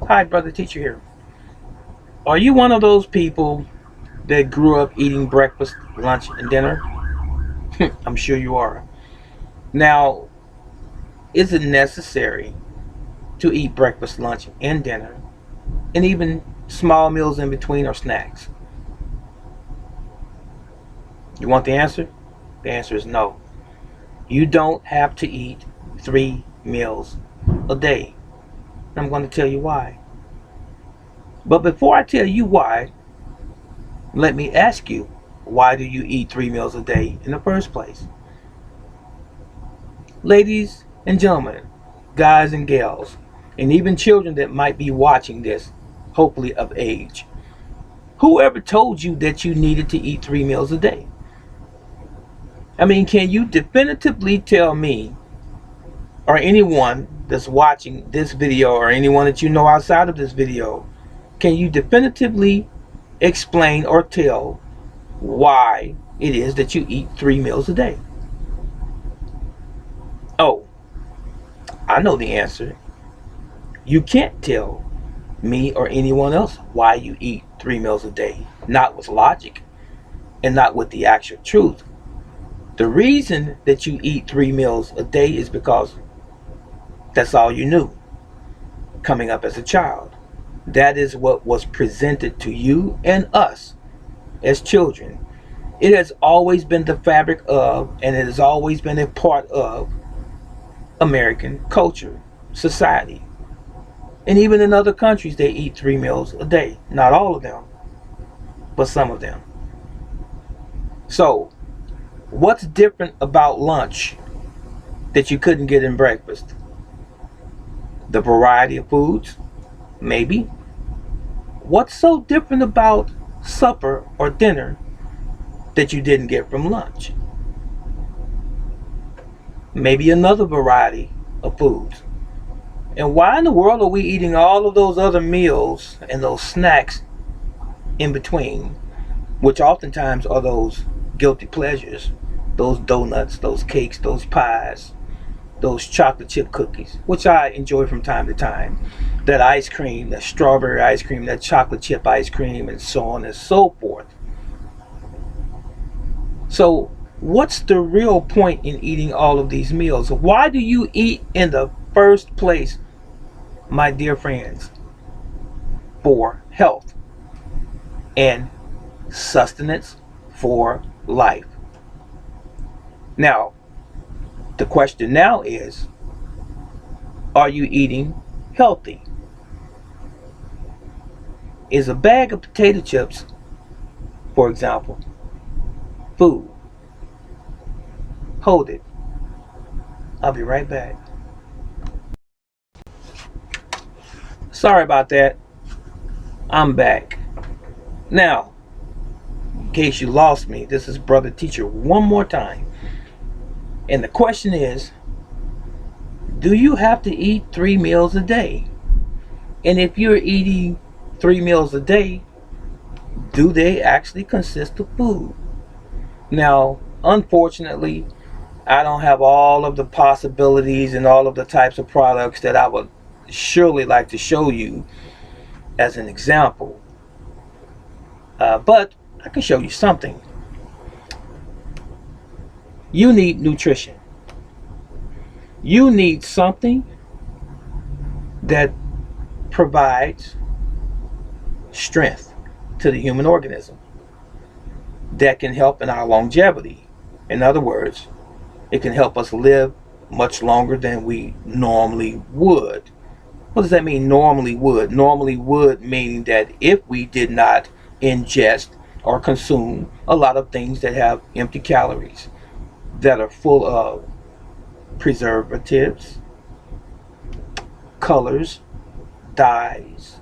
Hi, brother teacher here. Are you one of those people that grew up eating breakfast, lunch, and dinner? I'm sure you are. Now, is it necessary to eat breakfast, lunch, and dinner, and even small meals in between or snacks? You want the answer? The answer is no. You don't have to eat 3 meals a day. I'm going to tell you why. But before I tell you why, let me ask you, why do you eat 3 meals a day in the first place? Ladies and gentlemen, guys and gals, and even children that might be watching this, hopefully of age, whoever told you that you needed to eat 3 meals a day? I mean, can you definitively tell me or anyone that's watching this video or anyone that you know outside of this video, can you definitively explain or tell why it is that you eat 3 meals a day? Oh, I know the answer. You can't tell me or anyone else why you eat 3 meals a day, not with logic and not with the actual truth. The reason that you eat 3 meals a day is because that's all you knew coming up as a child. That is what was presented to you and us as children. It has always been the fabric of, and it has always been a part of American culture, society. And even in other countries, they eat 3 meals a day. Not all of them, but some of them. So, what's different about lunch that you couldn't get in breakfast? The variety of foods? Maybe. What's so different about supper or dinner that you didn't get from lunch? Maybe another variety of foods. And why in the world are we eating all of those other meals and those snacks in between, which oftentimes are those guilty pleasures, those donuts, those cakes, those pies, those chocolate chip cookies, which I enjoy from time to time, that ice cream, that strawberry ice cream, that chocolate chip ice cream, and so on and so forth. So, what's the real point in eating all of these meals? Why do you eat in the first place, my dear friends? For health and sustenance for life. Now, the question now is, are you eating healthy? Is a bag of potato chips, for example, food? Hold it. I'll be right back. Sorry about that. I'm back. Now, in case you lost me, this is Brother Teacher one more time. And the question is, do you have to eat 3 meals a day? And if you're eating 3 meals a day, do they actually consist of food? Now, unfortunately, I don't have all of the possibilities and all of the types of products that I would surely like to show you as an example. But I can show you something. You need nutrition. You need something that provides strength to the human organism that can help in our longevity. In other words, it can help us live much longer than we normally would. What does that mean, normally would? Normally would meaning that if we did not ingest or consume a lot of things that have empty calories, that are full of preservatives, colors, dyes,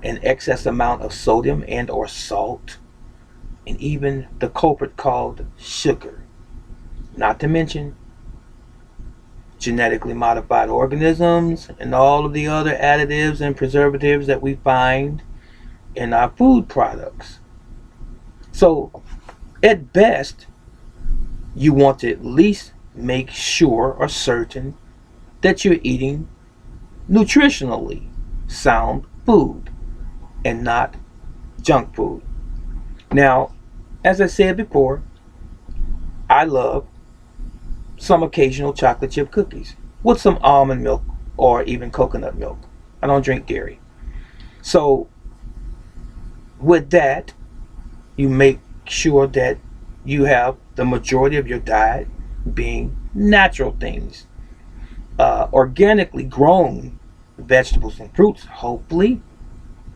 an excess amount of sodium and or salt, and even the culprit called sugar. Not to mention genetically modified organisms and all of the other additives and preservatives that we find in our food products. So, at best, you want to at least make sure or certain that you're eating nutritionally sound food and not junk food. Now, as I said before, I love some occasional chocolate chip cookies with some almond milk or even coconut milk. I don't drink dairy. So, with that, you make sure that you have the majority of your diet being natural things, organically grown vegetables and fruits, hopefully.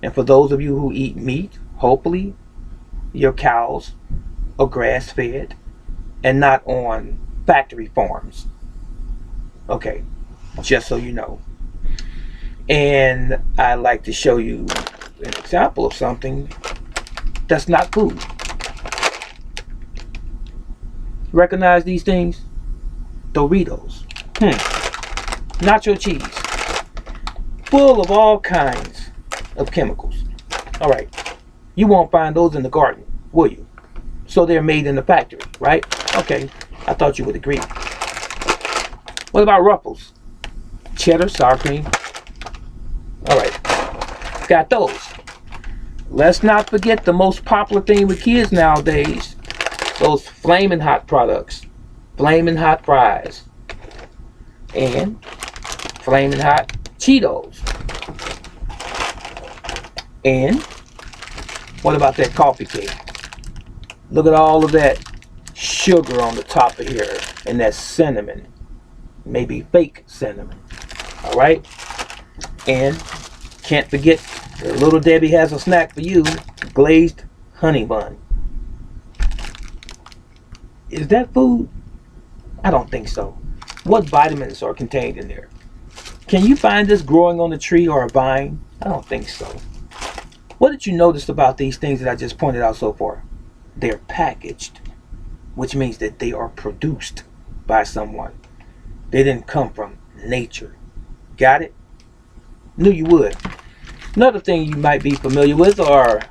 And for those of you who eat meat, hopefully your cows are grass fed and not on factory farms. Okay, just so you know. And I like to show you an example of something that's not food. Recognize these things? Doritos. Nacho cheese. Full of all kinds of chemicals. Alright. You won't find those in the garden, will you? So they're made in the factory, right? Okay. I thought you would agree. What about Ruffles? Cheddar, sour cream. Alright. Got those. Let's not forget the most popular thing with kids nowadays. Those flaming hot products. Flaming hot fries. And flaming hot Cheetos. And what about that coffee cake? Look at all of that sugar on the top of here and that cinnamon. Maybe fake cinnamon. Alright? And can't forget, Little Debbie has a snack for you. Glazed honey bun. Is that food? I don't think so. What vitamins are contained in there? Can you find this growing on a tree or a vine? I don't think so. What did you notice about these things that I just pointed out so far? They're packaged, which means that they are produced by someone. They didn't come from nature. Got it? Knew you would. Another thing you might be familiar with are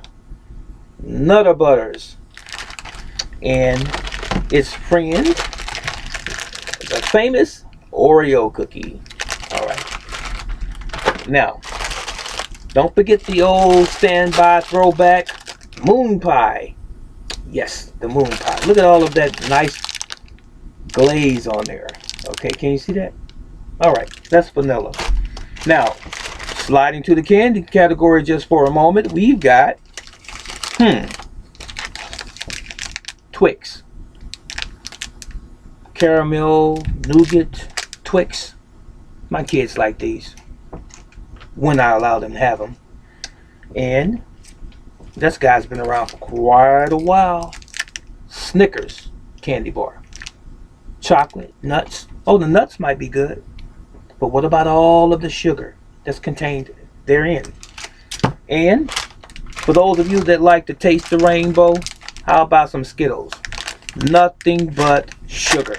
Nutter Butters and its friend, the famous Oreo cookie. Alright. Now, don't forget the old standby throwback moon pie. Yes, the moon pie. Look at all of that nice glaze on there. Okay, can you see that? Alright, that's vanilla. Now, sliding to the candy category just for a moment, we've got Twix. Caramel, nougat, Twix. My kids like these when I allow them to have them. And this guy's been around for quite a while. Snickers candy bar. Chocolate, nuts. Oh, the nuts might be good. But what about all of the sugar that's contained therein? And for those of you that like to taste the rainbow, how about some Skittles? Nothing but sugar.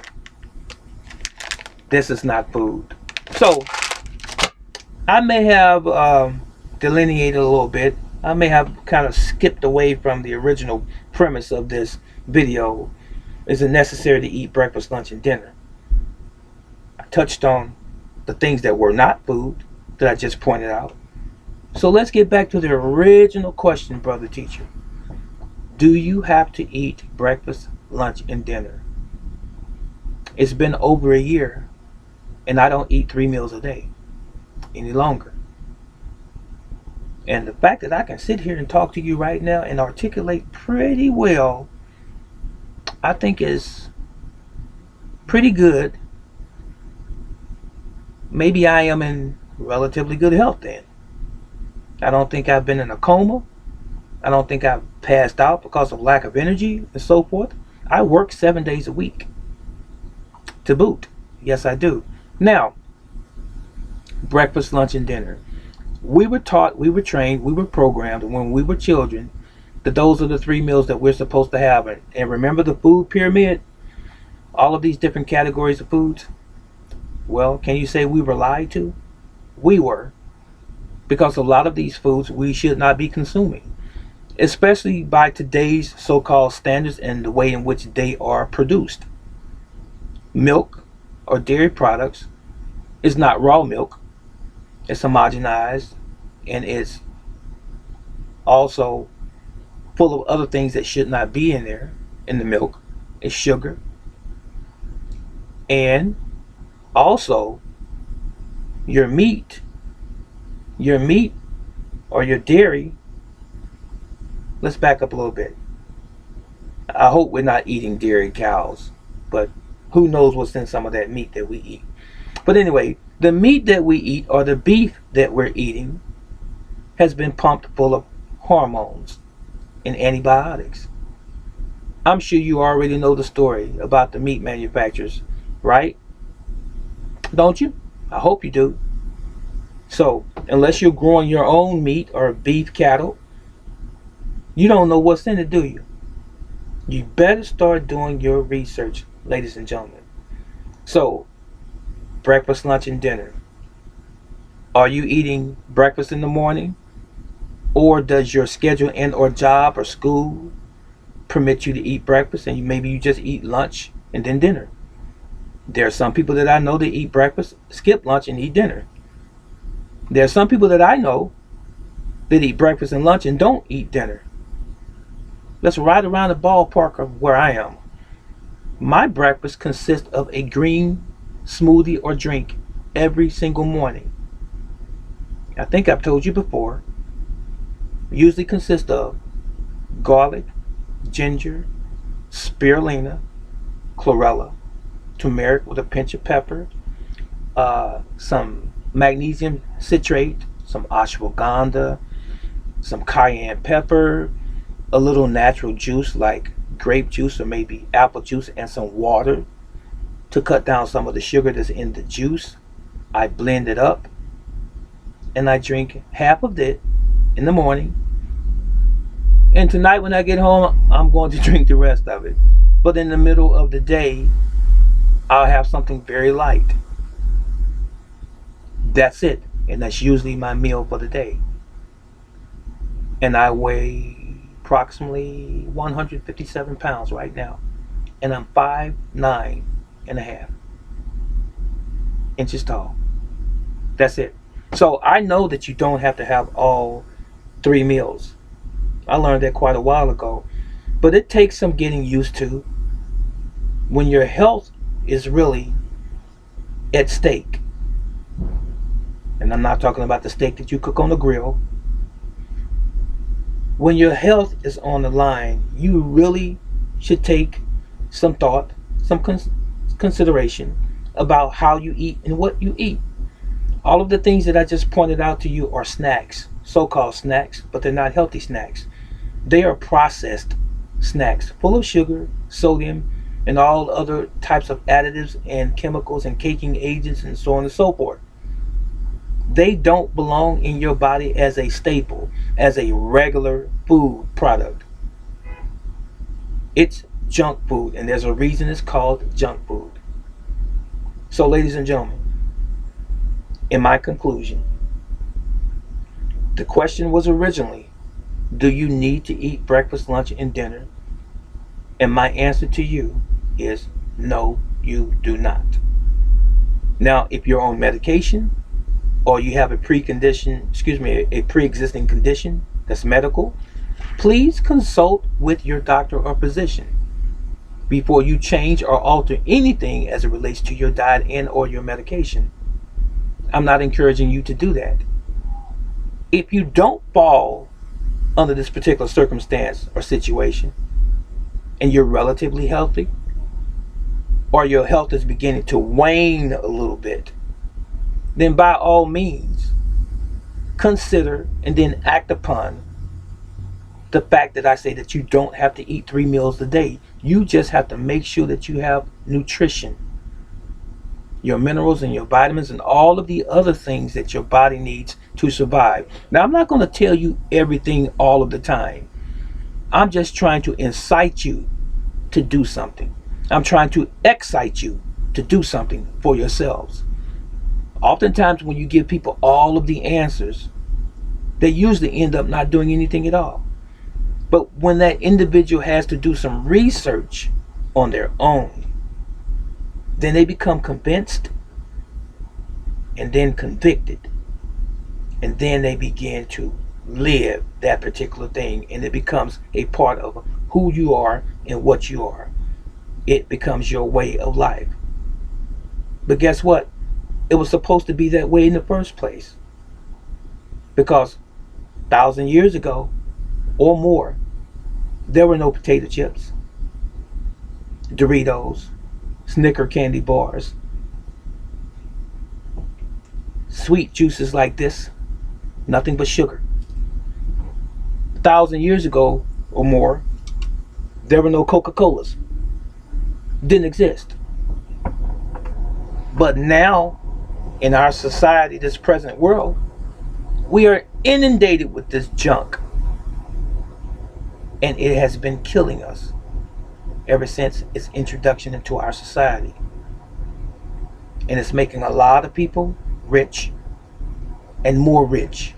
This is not food. So, I may have delineated a little bit. I may have kind of skipped away from the original premise of this video. Is it necessary to eat breakfast, lunch, and dinner? I touched on the things that were not food that I just pointed out. So let's get back to the original question, brother teacher. Do you have to eat breakfast, lunch, and dinner? It's been over a year and I don't eat 3 meals a day any longer. And the fact that I can sit here and talk to you right now and articulate pretty well, I think is pretty good. Maybe I am in relatively good health then. I don't think I've been in a coma. I don't think I've passed out because of lack of energy and so forth. I work 7 days a week to boot. Yes, I do. Now, breakfast, lunch, and dinner. We were taught, we were trained, we were programmed when we were children that those are the 3 meals that we're supposed to have. And remember the food pyramid? All of these different categories of foods? Well, can you say we were lied to? We were. Because a lot of these foods we should not be consuming, especially by today's so-called standards and the way in which they are produced. Milk or dairy products is not raw milk. It's homogenized and it's also full of other things that should not be in there in the milk. It's sugar, and also your meat, your meat or your dairy. Let's back up a little bit. I hope we're not eating dairy cows, but who knows what's in some of that meat that we eat. But anyway, the meat that we eat or the beef that we're eating has been pumped full of hormones and antibiotics. I'm sure you already know the story about the meat manufacturers, right? Don't you? I hope you do. So, unless you're growing your own meat or beef cattle, you don't know what's in it, do you? You better start doing your research, ladies and gentlemen. So, breakfast, lunch, and dinner. Are you eating breakfast in the morning? Or does your schedule and or job or school permit you to eat breakfast and maybe you just eat lunch and then dinner? There are some people that I know that eat breakfast, skip lunch, and eat dinner. There are some people that I know that eat breakfast and lunch and don't eat dinner. Let's ride around the ballpark of where I am. My breakfast consists of a green smoothie or drink every single morning. I think I've told you before. It usually consists of garlic, ginger, spirulina, chlorella, turmeric with a pinch of pepper, some magnesium citrate, some ashwagandha, some cayenne pepper, a little natural juice like grape juice or maybe apple juice, and some water to cut down some of the sugar that's in the juice. I blend it up and I drink half of it in the morning. And tonight when I get home, I'm going to drink the rest of it. But in the middle of the day, I'll have something very light. That's it. And that's usually my meal for the day. And I weigh approximately 157 pounds right now. And I'm 5'9.5" tall. That's it. So I know that you don't have to have all 3 meals. I learned that quite a while ago. But it takes some getting used to when your health is really at stake. And I'm not talking about the steak that you cook on the grill. When your health is on the line, you really should take some thought, some consideration about how you eat and what you eat. All of the things that I just pointed out to you are snacks, so-called snacks, but they're not healthy snacks. They are processed snacks full of sugar, sodium, and all other types of additives and chemicals and caking agents and so on and so forth. They don't belong in your body as a staple, as a regular food product. It's junk food, and there's a reason it's called junk food. So, ladies and gentlemen, in my conclusion, the question was originally, do you need to eat breakfast, lunch, and dinner? And my answer to you is no, you do not. Now, if you're on medication or you have a pre-existing condition that's medical, please consult with your doctor or physician before you change or alter anything as it relates to your diet and or your medication. I'm not encouraging you to do that. If you don't fall under this particular circumstance or situation and you're relatively healthy, or your health is beginning to wane a little bit, then by all means consider and then act upon the fact that I say that you don't have to eat 3 meals a day. You just have to make sure that you have nutrition, your minerals and your vitamins and all of the other things that your body needs to survive. Now, I'm not going to tell you everything all of the time. I'm just trying to incite you to do something. I'm trying to excite you to do something for yourselves. Oftentimes when you give people all of the answers, they usually end up not doing anything at all. But when that individual has to do some research on their own, then they become convinced and then convicted. And then they begin to live that particular thing, and it becomes a part of who you are and what you are. It becomes your way of life. But guess what? It was supposed to be that way in the first place, because 1,000 years ago or more, there were no potato chips, Doritos, Snicker candy bars, sweet juices like this, nothing but sugar. 1,000 years ago or more, there were no Coca-Colas, didn't exist. But now, in our society, this present world, we are inundated with this junk, and it has been killing us ever since its introduction into our society. And it's making a lot of people rich and more rich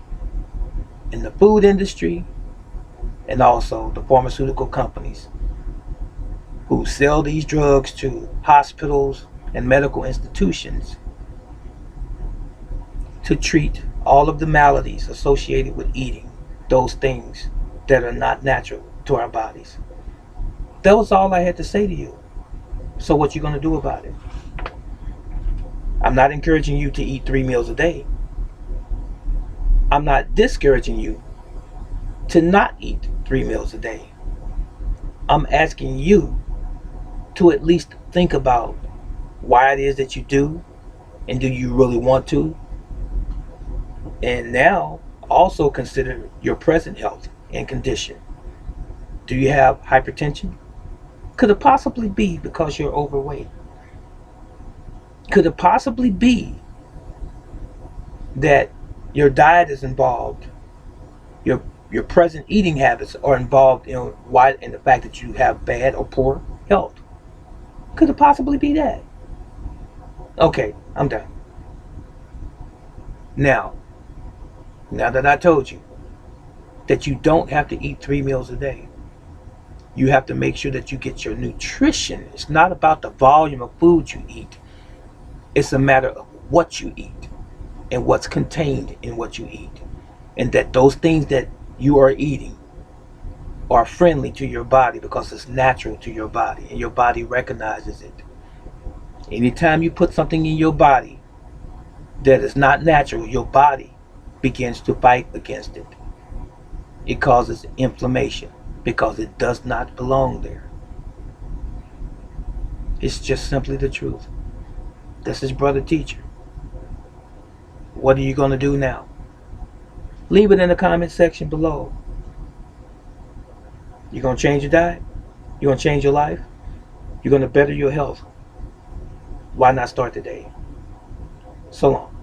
in the food industry, and also the pharmaceutical companies who sell these drugs to hospitals and medical institutions to treat all of the maladies associated with eating those things that are not natural to our bodies. That was all I had to say to you. So what you gonna do about it? I'm not encouraging you to eat 3 meals a day. I'm not discouraging you to not eat 3 meals a day. I'm asking you to at least think about why it is that you do, and do you really want to? And now also consider your present health and condition. Do you have hypertension? Could it possibly be because you're overweight? Could it possibly be that your diet is involved, your present eating habits are involved in why, in the fact that you have bad or poor health? Could it possibly be that? Okay, I'm done. Now, now that I told you that you don't have to eat 3 meals a day, you have to make sure that you get your nutrition. It's not about the volume of food you eat. It's a matter of what you eat and what's contained in what you eat. And that those things that you are eating are friendly to your body because it's natural to your body and your body recognizes it. Anytime you put something in your body that is not natural, your body begins to fight against it. It causes inflammation because it does not belong there. It's just simply the truth. This is Brother Teacher. What are you going to do now? Leave it in the comment section below. You're going to change your diet? You're going to change your life? You're going to better your health? Why not start today? So long.